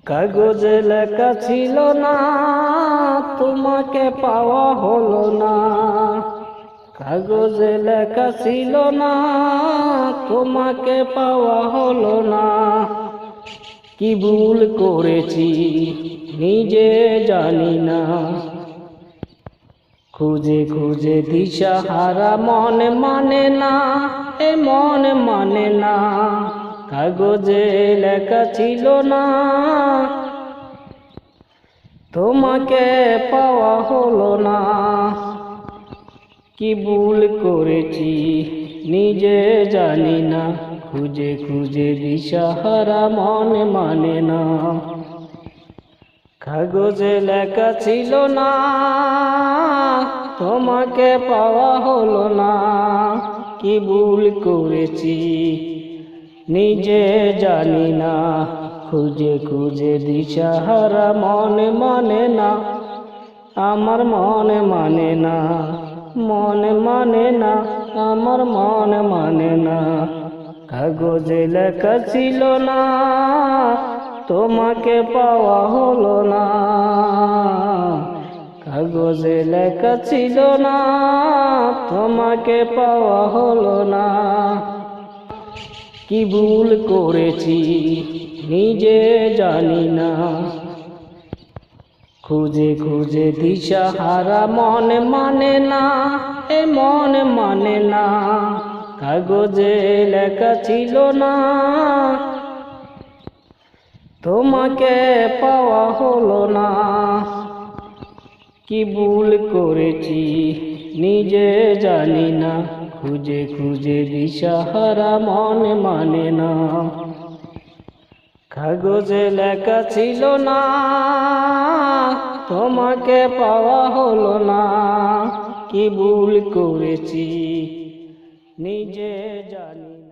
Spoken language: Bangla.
কাগজে লেখা ছিল না, তোমাকে পাওয়া হলো না। কাগজে লেখা ছিল না, তোমাকে পাওয়া হলো না। কি ভুল করেছি নিজে জানি না। খুঁজে খুঁজে দিশাহারা মনে মানে না, এ মনে মানে না। কাগজে লেখা ছিল না, তোমাকে পাওয়া হলো না। কি ভুল করেছি নিজে জানি না। খুঁজে খুঁজে দিশাহারা মনে মানে না। কাগজে লেখা ছিল না, তোমাকে পাওয়া হলো না। কি ভুল করেছি নিজে জানি না। খুঁজে খুঁজে দিশাহারা মনে মানে না। আমার মনে মানে না, মনে মানে না, আমার মনে মানে না। কাগজে লেখা ছিল না, তোমাকে পাওয়া হলো না। কাগজে লেখা ছিল না, তোমাকে পাওয়া হলো না। কি ভুল করেছি নিজে জানি না। খুঁজে খুঁজে দিশাহারা মনে মানে না, এ মনে মানে না। কাগজে লেখা ছিল না, তোমাকে পাওয়া হলো না। কি ভুল করেছি নিজে জানি না। খুঁজে খুঁজে দিশাহারা মনে মানে না। কাগজে লেখা ছিল না, তোমাকে পাওয়া হলো না। কি ভুল করেছি নিজে জানি না।